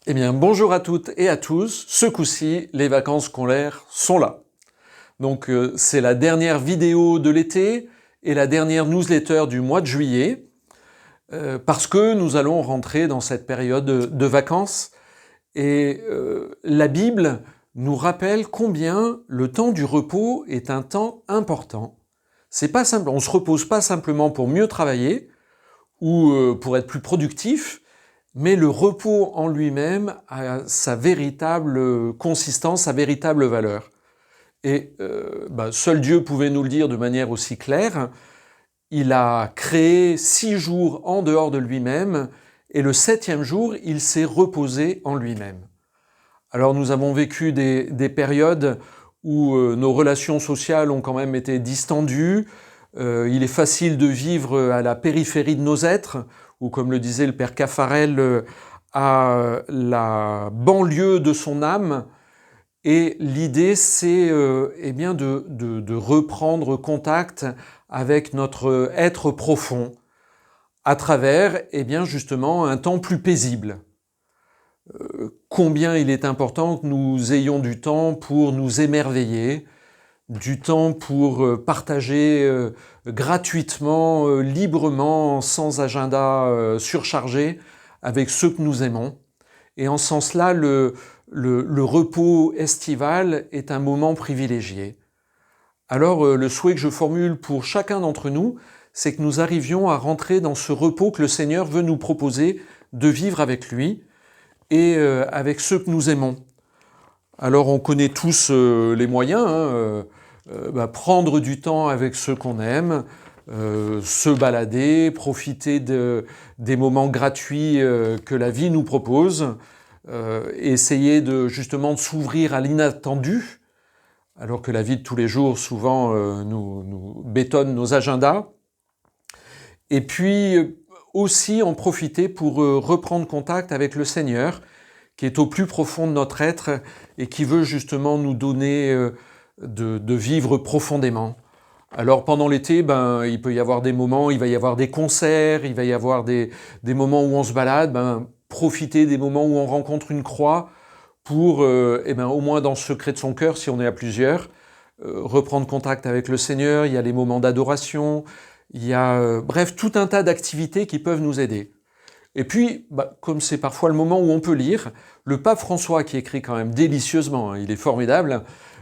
Eh bien, bonjour à toutes et à tous. Ce coup-ci, les vacances scolaires sont là. Donc, c'est la dernière vidéo de l'été et la dernière newsletter du mois de juillet, parce que nous allons rentrer dans cette période de vacances. Et la Bible nous rappelle combien le temps du repos est un temps important. C'est pas simple, on se repose pas simplement pour mieux travailler ou pour être plus productif, mais le repos en lui-même a sa véritable consistance, sa véritable valeur. Et seul Dieu pouvait nous le dire de manière aussi claire. Il a créé 6 jours en dehors de lui-même, et le 7e jour, il s'est reposé en lui-même. Alors nous avons vécu des périodes où nos relations sociales ont quand même été distendues. Il est facile de vivre à la périphérie de nos êtres, ou comme le disait le père Caffarel, à la banlieue de son âme. Et l'idée, c'est bien de reprendre contact avec notre être profond à travers bien justement un temps plus paisible. Combien il est important que nous ayons du temps pour nous émerveiller, du temps pour partager gratuitement, librement, sans agenda surchargé, avec ceux que nous aimons. Et en ce sens-là, le repos estival est un moment privilégié. Alors, le souhait que je formule pour chacun d'entre nous, c'est que nous arrivions à rentrer dans ce repos que le Seigneur veut nous proposer de vivre avec lui et avec ceux que nous aimons. Alors, on connaît tous les moyens, prendre du temps avec ceux qu'on aime, se balader, profiter des moments gratuits que la vie nous propose, essayer justement de s'ouvrir à l'inattendu, alors que la vie de tous les jours souvent nous bétonne nos agendas. Et puis aussi en profiter pour reprendre contact avec le Seigneur, qui est au plus profond de notre être et qui veut justement nous donner de vivre profondément. Alors pendant l'été, il peut y avoir des moments, il va y avoir des concerts, il va y avoir des moments où on se balade, profiter des moments où on rencontre une croix pour, au moins dans le secret de son cœur, si on est à plusieurs, reprendre contact avec le Seigneur. Il y a les moments d'adoration, il y a bref tout un tas d'activités qui peuvent nous aider. Et puis, comme c'est parfois le moment où on peut lire, le pape François, qui écrit quand même délicieusement, il est formidable,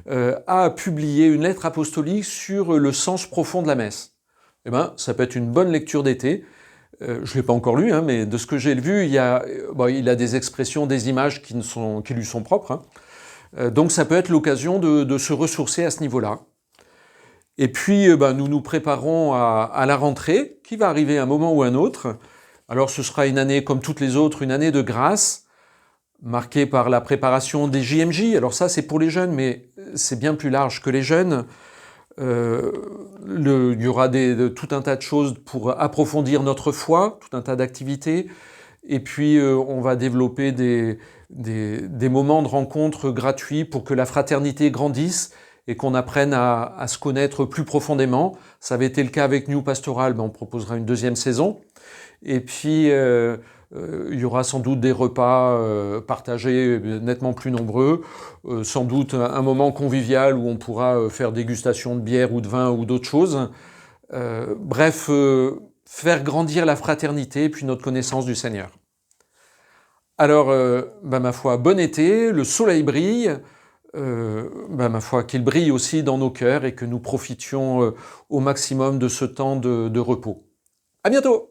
a publié une lettre apostolique sur le sens profond de la messe. Ça peut être une bonne lecture d'été. Je ne l'ai pas encore lu, mais de ce que j'ai vu, il a des expressions, des images qui lui sont propres. Donc ça peut être l'occasion de se ressourcer à ce niveau-là. Et puis, nous nous préparons à la rentrée, qui va arriver à un moment ou à un autre. Alors ce sera une année comme toutes les autres, une année de grâce, marquée par la préparation des JMJ. Alors ça, c'est pour les jeunes, mais c'est bien plus large que les jeunes. Il y aura tout un tas de choses pour approfondir notre foi, tout un tas d'activités. Et puis, on va développer des moments de rencontre gratuits pour que la fraternité grandisse et qu'on apprenne à se connaître plus profondément. Ça avait été le cas avec New Pastoral, on proposera une 2e saison. Et puis, il y aura sans doute des repas partagés nettement plus nombreux, sans doute un moment convivial où on pourra faire dégustation de bière ou de vin ou d'autres choses. Faire grandir la fraternité et puis notre connaissance du Seigneur. Alors, ma foi, bon été, le soleil brille, ma foi, qu'il brille aussi dans nos cœurs et que nous profitions au maximum de ce temps de repos. À bientôt!